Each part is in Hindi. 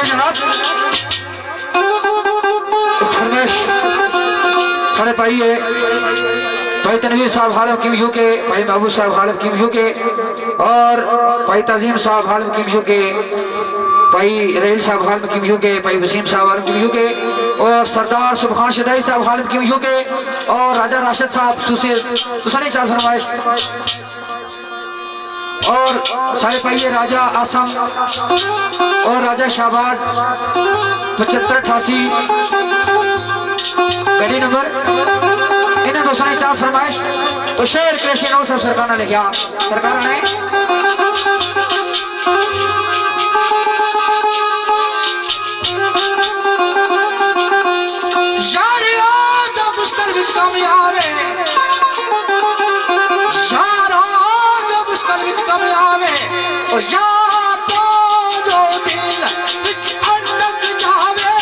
है जनाब फरमाइश साढ़े भाई है भाई तनवीर साहब हालिम की यूके, भाई महबूब साहब हालिम की यूके और भाई तजीम साहब हालिम की यूके, भाई रेल साहब हालिम की यूके, भाई वसीम साहब हालिम की यूके और सरदार सुबहान शदाई साहब हालिम की यूके और राजा राशिद साहब सुसे सुसनी चाल फरमाइश और सारे भाई राजा आसम और राजा शाहबाज 7588 गड्डी नंबर इन्हें दोस्तों चार फरमाइश तो शेर कृषि नौ सब सरकार ने लिखा सरकार ने कामयाब है मुश्किल कामयाब है और या तो जो दिल अटक जावे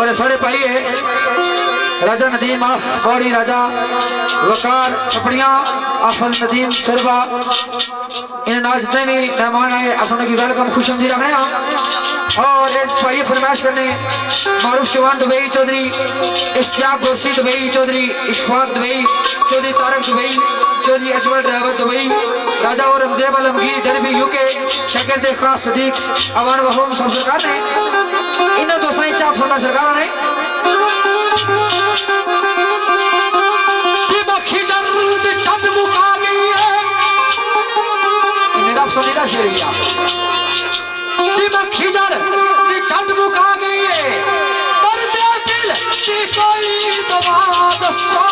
और साढ़े भाई है राजा नदीम बौड़ी, राजा वकार छपड़िया, आफज नदीम सरवा, इन नाल जितने भी मेहमान आए असों की वेलकम खुश आमदी रखने हैं। और एक भाई फरमाइश करने Maroof Chauhan Dubai Chaudhary, Ishtiaq Gorsi Dubai Chaudhary, Ishfaq Dubai Chaudhary, Tarak Dubai Chaudhary, Ajmal driver Dubai, Raja और रमजेब आलमगीर डरबी यूके, शकीर खास सदीक अवान वहोम सब सरकार ने इन दोस्तों की चाप सुनना सरकार ने चट मुका गई है मेरा सुनीला शेरिया खिजर चट मुका गई है पर दिल की कोई दवा दसो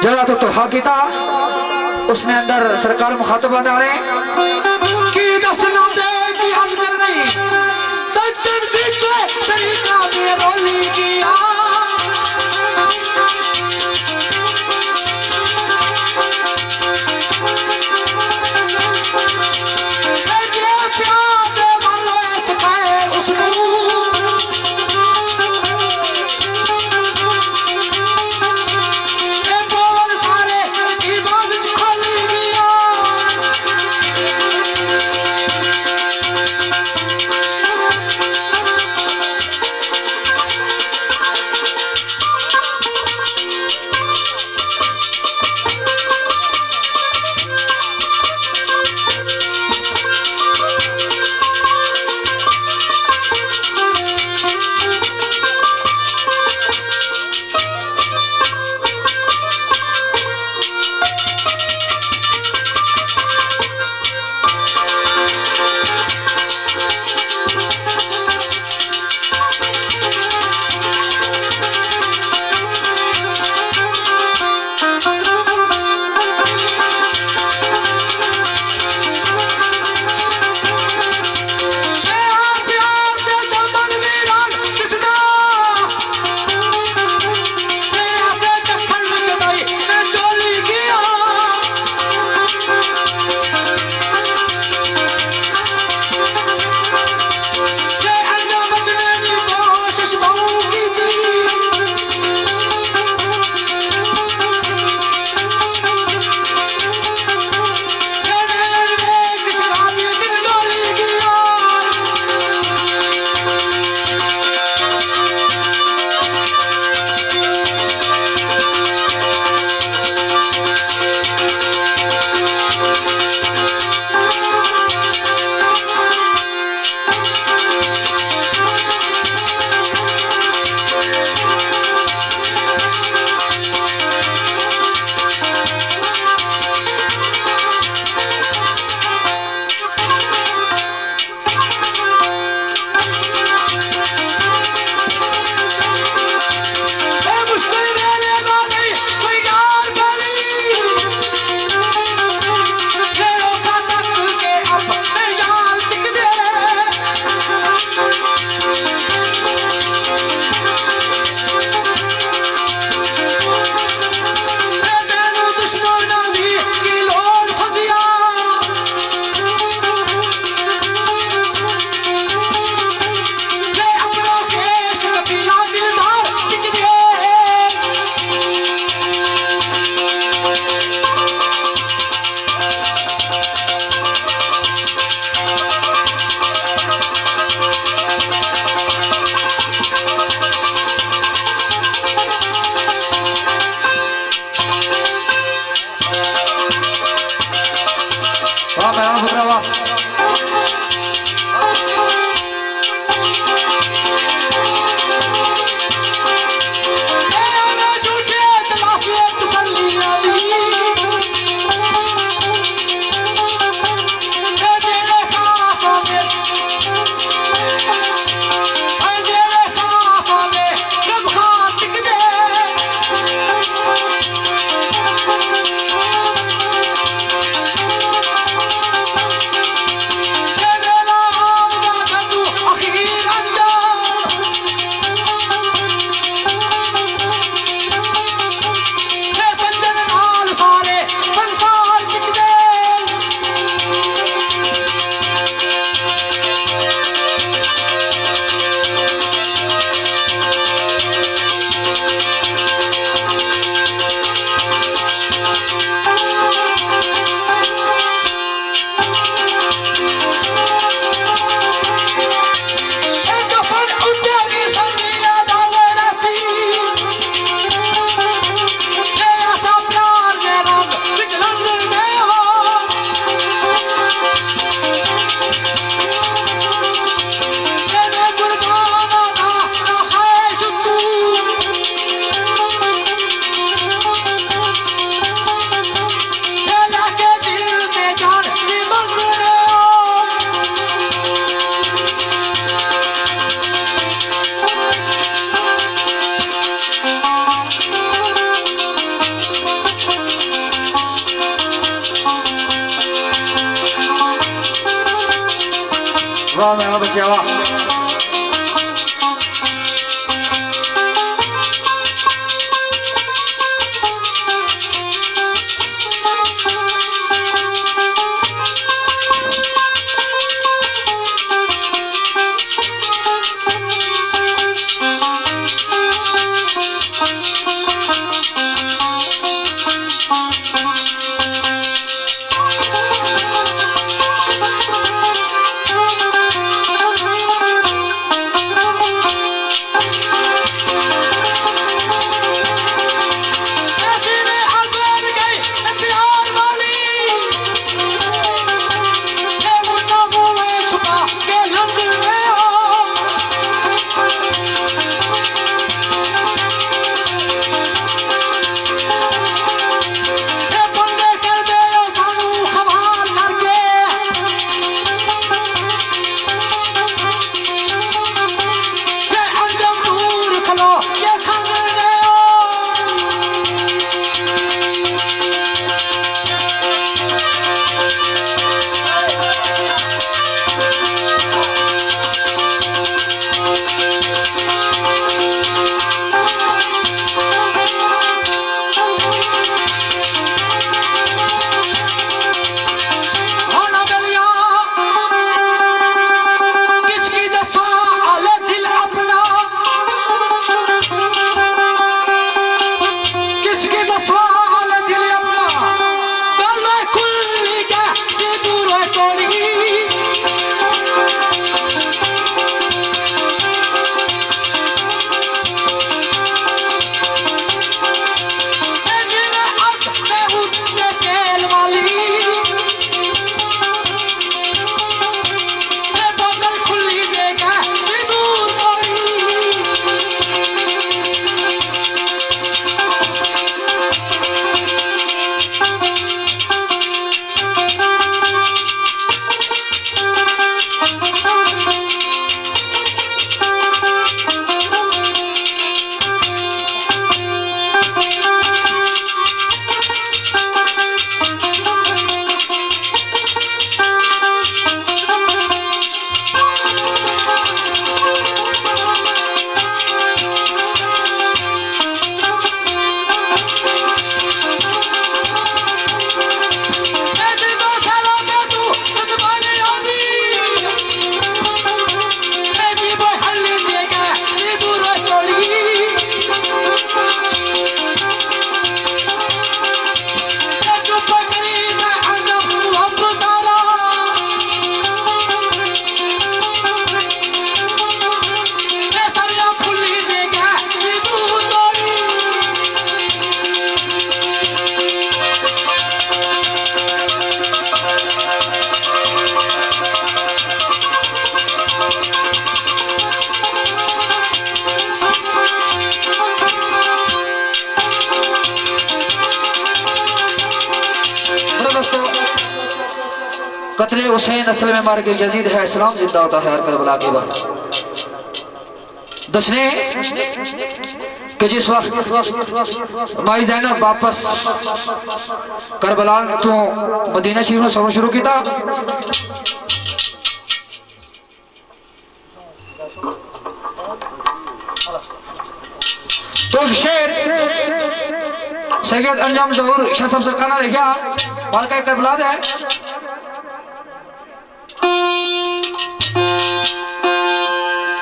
जरा तो तोहा किता उसने अंदर सरकार मुखातब डाले की दसना दे की हद करनी सच्चन पीछे शरीका में रोली किया वाह मेरा बच्चा वाह। कत्ले हुसैन असल में मार के यजीद है, इस्लाम जिंदा होता है हर करबला के बाद। दसने कि जिस वक्त माई ज़ैनब वापस करबला तो मदीना शरीफ में सफर शुरू किया, तो शेर सैयद अंजाम ज़हूर शाह साहब सरकार ने लिखा वाक़या करबला है।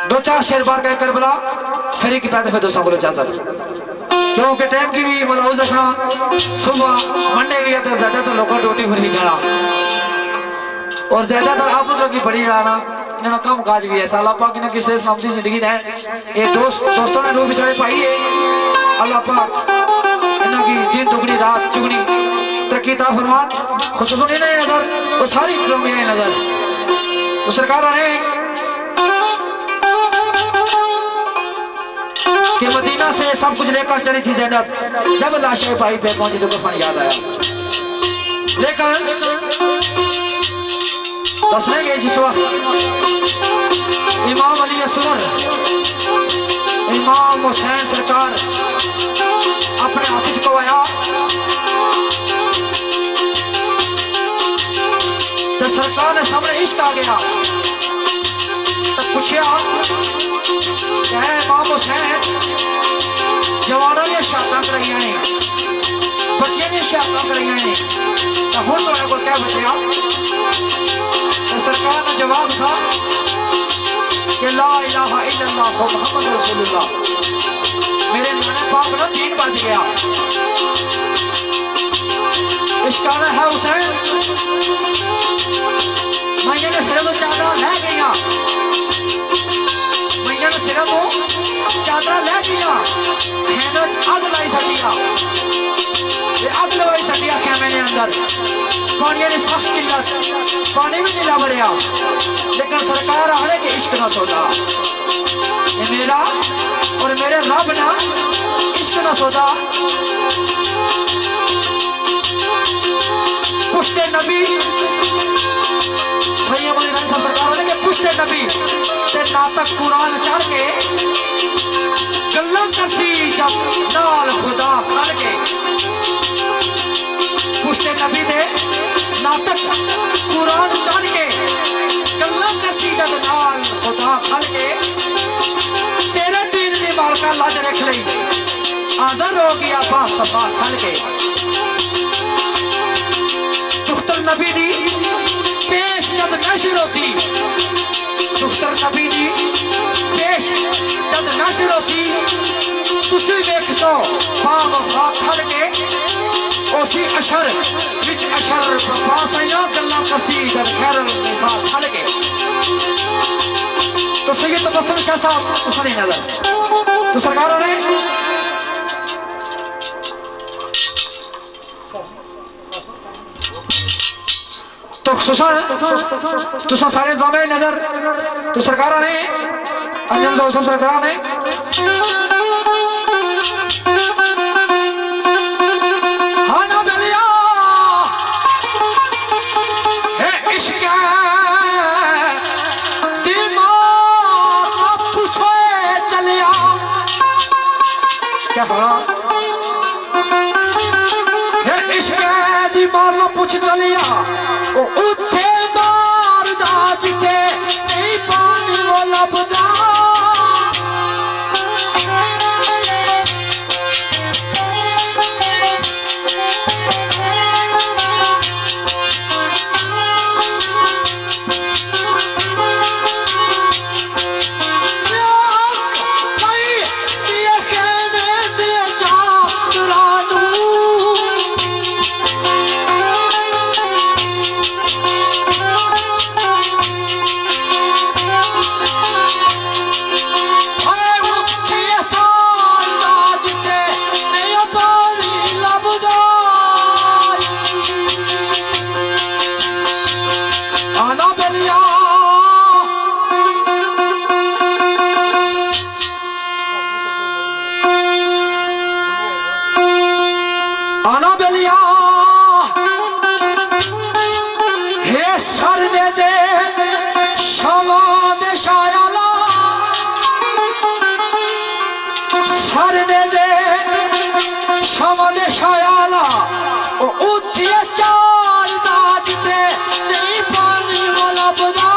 दो चार शेर बार गए करबला फिर एक पैदा फिर दोस्तों को चाहता क्योंकि टाइम की भी मतलब रखना सुबह मंडे भी है तो ज्यादातर लोगों रोटी भरी चढ़ा और ज्यादातर आप लोगों की बड़ी जाना इन्होंने कम काज भी है साला पाक इन्होंने किसी समझी जिंदगी है ये दोस्तों ने रूप बिछाड़े पाई है अल्लाह पाक इन्हों की दिन दुगनी रात चुगनी तरक्की ता फरमान खुशबू नहीं नजर वो सारी में नजर तो सरकार ने कि मदीना से सब कुछ लेकर चली थी ज़ैनब, जब लाशें पाई पे पहुंची तो कफन याद आया। लेकिन दसने के जिस वक्त इमाम अली असगर इमाम हुसैन सरकार अपने हाथ को आया तो सरकार ने सामने इश्क आ गया पूछा क्या है इमाम हुसैन जवानों ने शहादत कराई ने बच्चे ने शहादत कराई ने तो हुण तुहाडे कोल क्या बचया तो सरकार ने जवाब था कि ला इलाहा इल्लल्लाह मुहम्मद रसूलुल्लाह मेरे नाने पाक का दीन बच गया। इश्काना है हुसैन मैंने ने सिर तो चादर लै गई मैंने ने सिर तो चादर लै गई अग लाई सटिया अग लवाई सटिया खेमे ने अंदर पानी की सख्त किल्लत पानी भी नहीं लभ रहा लेकिन सरकार आने कि इश्क ना सौदा ये मेरा और मेरे रब ना इश्क ना सौदा पुश्ते नबी सही सरकार ने पुश्ते नबी ते नातक कुरान चढ़ के गल्लां करसी जब नाल खुदा खड़ के पुश्ते नबी दे नातक कुरान चढ़ के गल्लां करसी जब नाल खुदा खड़ के तेरे दीन दी मालका लज रख लई आदर हो गया बा सफा खड़ के दुख्तर नबी दी पेश जब नशर होती दुख्तर नबी दी पेश जब नशर होती तुसी वेख सो बाग वफा खड़ के उसी अशर विच अशर पास आइया गल्लां कसी जब खैर निसा खड़ के तो सैयद तबस्सुम शाह साहब तो सुनी नजर तो सरकारों ने तो तुसा सारे जामे नजर तो सरकार ने अंजम जोसम सरकार ने हाना बलिया है इश्क दिमाग पूछो चलिया क्या हुआ है इश्क दिमाग पूछ चलिया ओ उठे मार दा जिथे नहीं पानी वो लभदा आना बेलिया हे सर ने दे शवा दे शायाला सर ने दे शवा दे शायाला ओ उठिए चार दाज ते नहीं पानी वाला बदा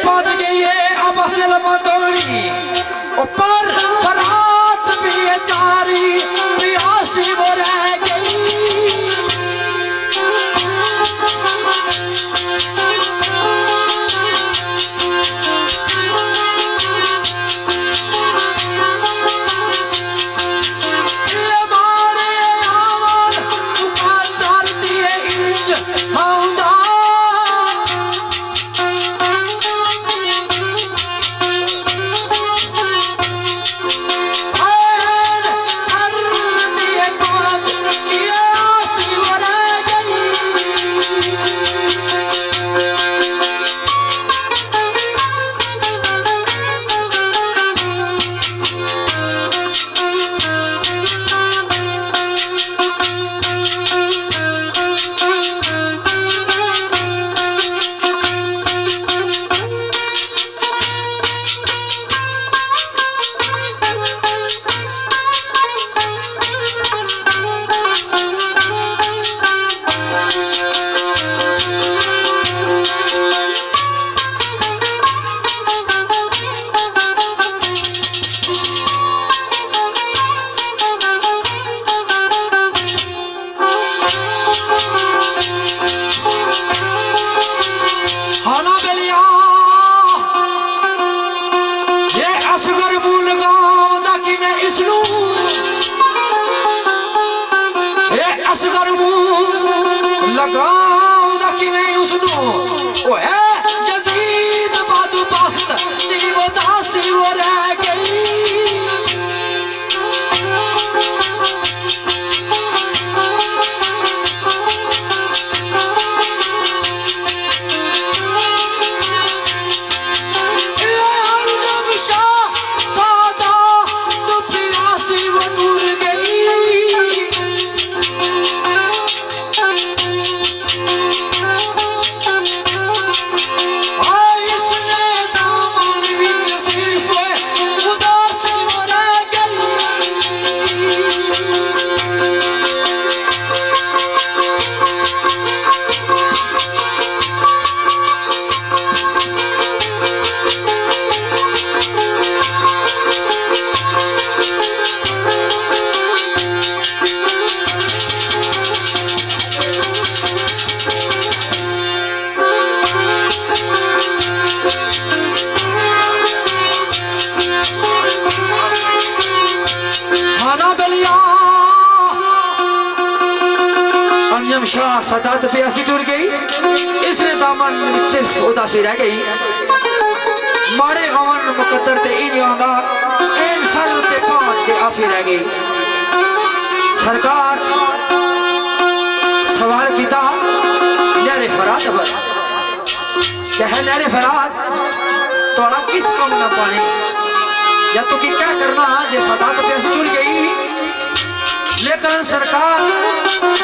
पहुंच गई है अब असल मतोड़ी ऊपर फरात बेचारी प्यासी वो रह गई। ये मारे आवाज पुकार डालती है इंच हौदा। असगर मुंह लगाऊंगा कि मैं उसनू ओ है जजीद बादू बख्त नी वो दासी वो रह गई। शाह सदात प्यासी टूर गई, इसने दामन सिर्फ उदासी रह गई। माड़े हवन मुकद्दर ते इन्होंने इन सर ते पहुंच के आसी रह गई। सरकार सवाल किया नहरे फरात पर कह नहरे फरात थोड़ा किस कम न पानी या तो कि क्या करना जे सदात प्यासी टूर गई। लेकिन सरकार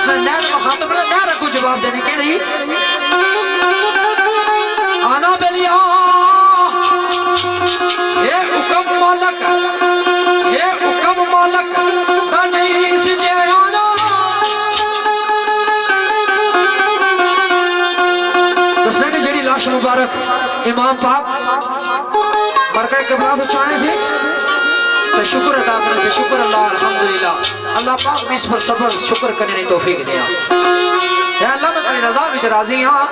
नहर मुखातब ने नहर को जवाब देने के लिए आना बेलिया ये हुक्म मालक का नहीं सिजे आना। दसने की जड़ी लाश मुबारक इमाम पाक बरकत के बाद उचाने से तो शुक्र अदा करने से शुक्र अल्लाह अल्हम्दुलिल्लाह अल्लाह पाक भी इस पर सब्र शुक्र करने की तौफीक दिया। या अल्लाह मैं तेरी रजा विच राजी हां।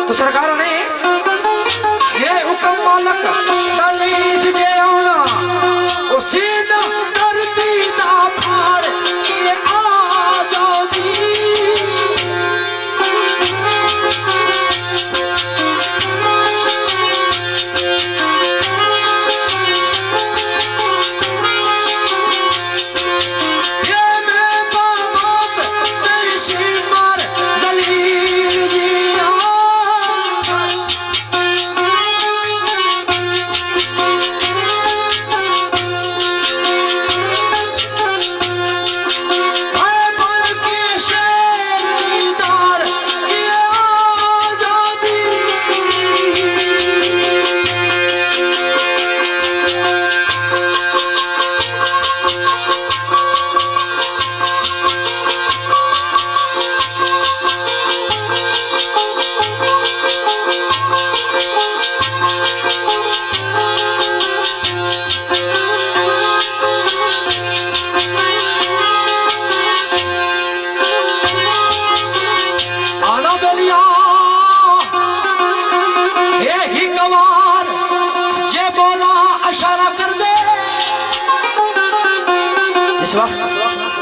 तो सरकारों ने ये हुक्म मालक का नहीं सिजे आना ओ सीना धरती दा पार के आ जाओ दी।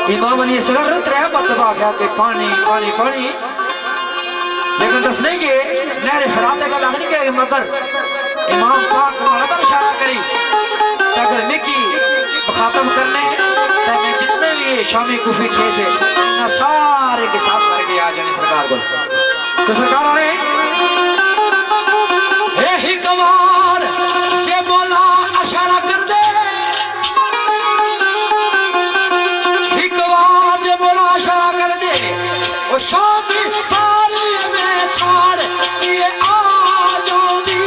इमाम अली असगर त्रै मरतबा आख्या कि पानी पानी पानी, लेकिन दसने के नहर फरात का लगनी के मगर इमाम पाक लगातार इशारा करी कि अगर मिकी खत्म करने तो मैं जितने भी शामी कुफी थे से ना सारे के साथ करके आ जाने सरकार को। तो सरकार ने हे ही कमार जे बोला इशारा कर दे, ही कमार जे बोला इशारा कर दे, वो शामी सारे में छाड़ ये आ जाती।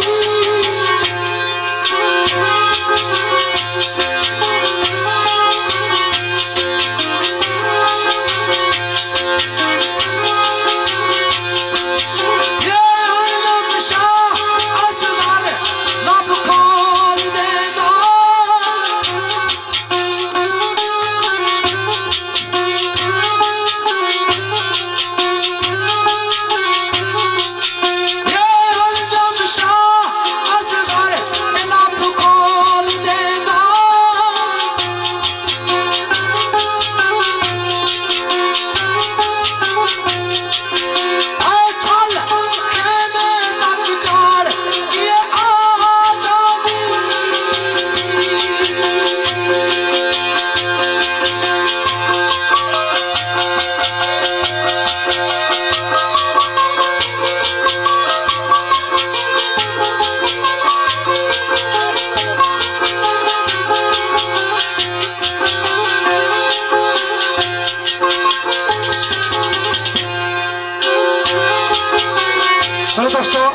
दोस्तों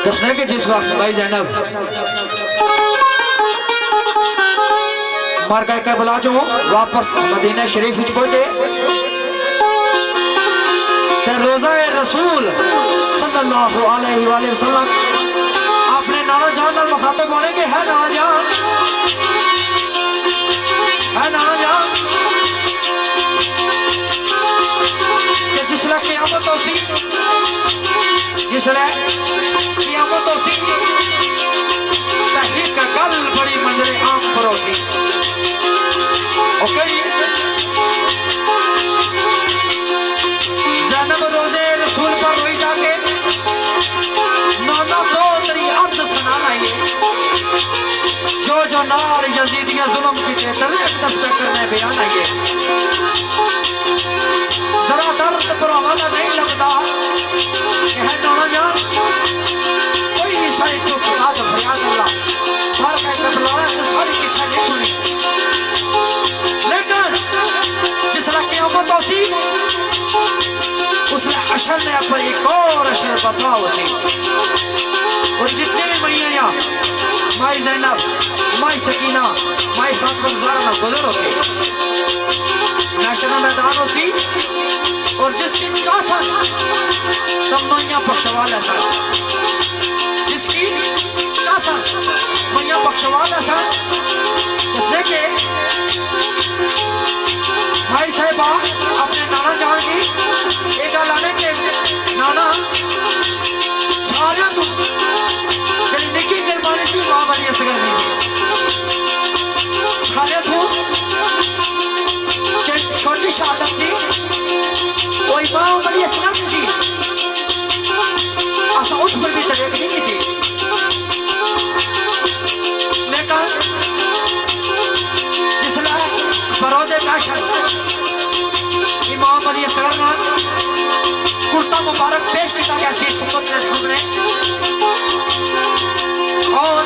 दसने के जिस वक्त भाई जैनब मर गए के बुला जो वापस मदीना शरीफ पहुंचे तो रोजा रसूल सल्लल्लाहु अलैहि वसल्लम अपने नाना जान और मुखातब होने के है नाना जान, है नाना जान जिसले क़यामत होसी, जिसले क़यामत होसी तहरीक गल बड़ी मंजरे आम परोसी। ओके ज़ैनब रोज़े रसूल पर रोई जाके नाना दो तेरी अर्ज सुनाना है, जो जो नार यजीदिया जुल्म की तेरे तस्बीह करने बयान है। जरा दर्द पर हवाला नहीं लगता कि है नाना जान कोई नहीं सारी तो खुदा तो फरियाद अल्लाह मर गए तो बुलाया तो सारी किस्सा नहीं सुनी, लेकिन जिसने क़यामत होसी उसने अशर ने पर एक और अशर बता होसी। और जितने भी मैया माई ज़ैनब, माई सकीना, माई फातिमा ज़हरा में गुजर होती नेशनल मैदान होती और जिसकी चासन तब मैया बख्शवाल ऐसा, जिसकी चासन मैया बख्शवाल ऐसा, जिसने के भाई साहिबा अपने नाना जान की एक लाने के नाना सारे तू तेरी निकी गिरबानी की मां बड़ी असगर नहीं थी सारे तू छोटी शहादत थी कोई मां बड़ी असगर नहीं थी ऐसा उस पर भी तरीक नहीं थी, लेकिन जिसने बरोज़े महशर इमाम अली असगर ने कुर्ता मुबारक पेश किया गया सी सुन्नत के सामने और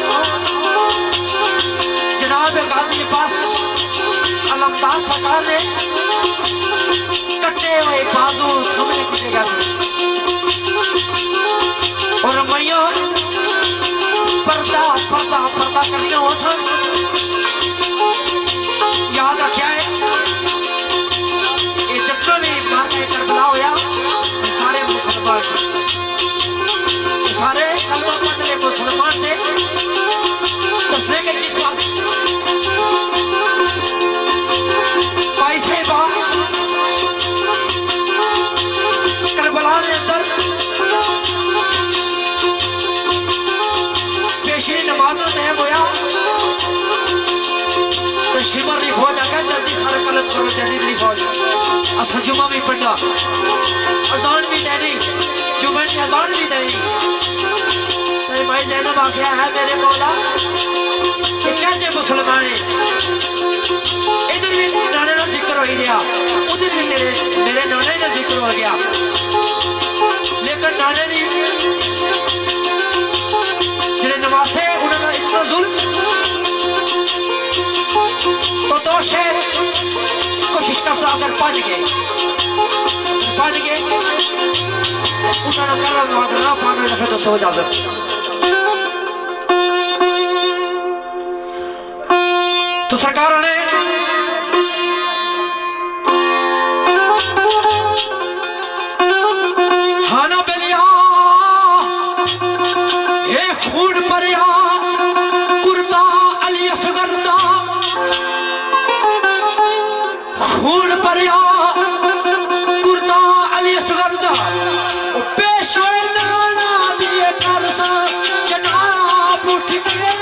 जनाब गाजी पास अलमदार सरकार ने कटे हुए बाजू सामने की जगह और मैया पर्दा पर्दा पर्दा करनी हो सन। याद रखा है ये जितना भी मार्के करबला होया सारे मुसलमान सारे कलमा पढ़ने मुसलमान से दसने के जिस वक्त पैसे बात करबला के अंदर पेशी नमाज में होया अच्छा जुमा भी पढ़ा, अजान भी देनी, जुमे की अजान भी देनी। तेरे भाई ज़ैनब आख्या है मेरे मौला कि कैसे मुसलमान है, इधर भी नाने का जिक्र हो गया, उधर भी मेरे नाने का जिक्र हो गया, लेकिन नाने ने जिन्हें नवासे उन्होंने इतना जुल्म तो दोष है कोशिश कर सा अगर पढ़ गए उन्होंने करम ना पाने लगे तो सो जाते। तो सरकार ने हाना बेलिया हे खून परिया कुर्ता अली असगर दा खून परिया कुर्ता अली असगर दा पेश होए नाना दिए करसा जनाब उठ के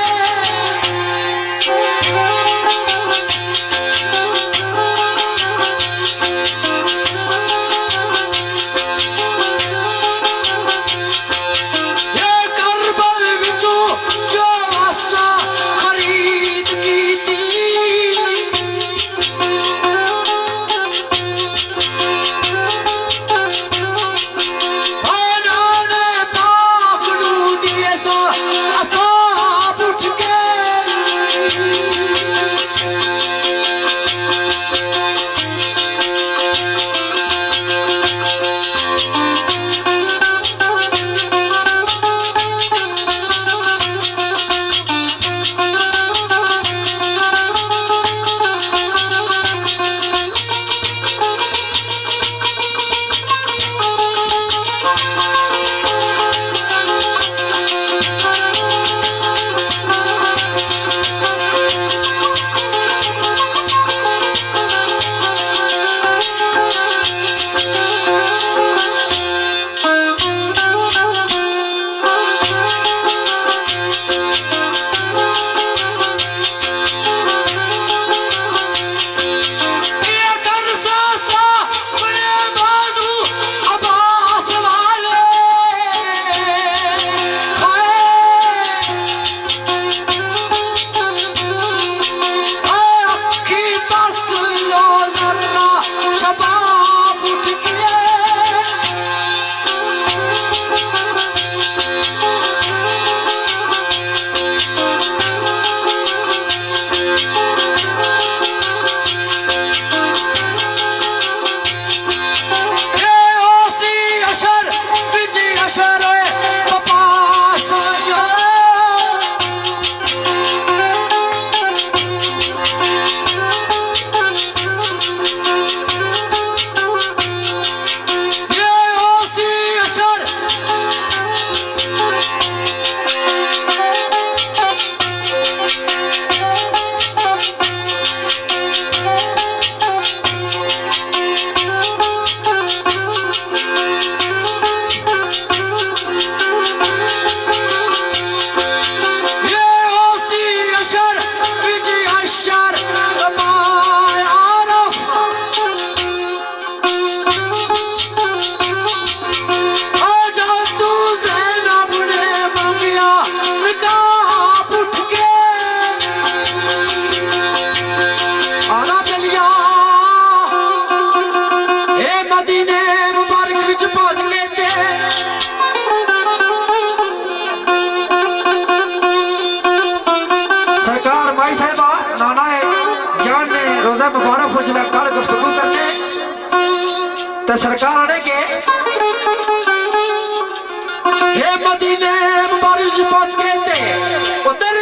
मुबारक फजला कल गुफ्तगू करने तो सरकार आने के हे मदीने मुबारक पहुंच गए थे उधर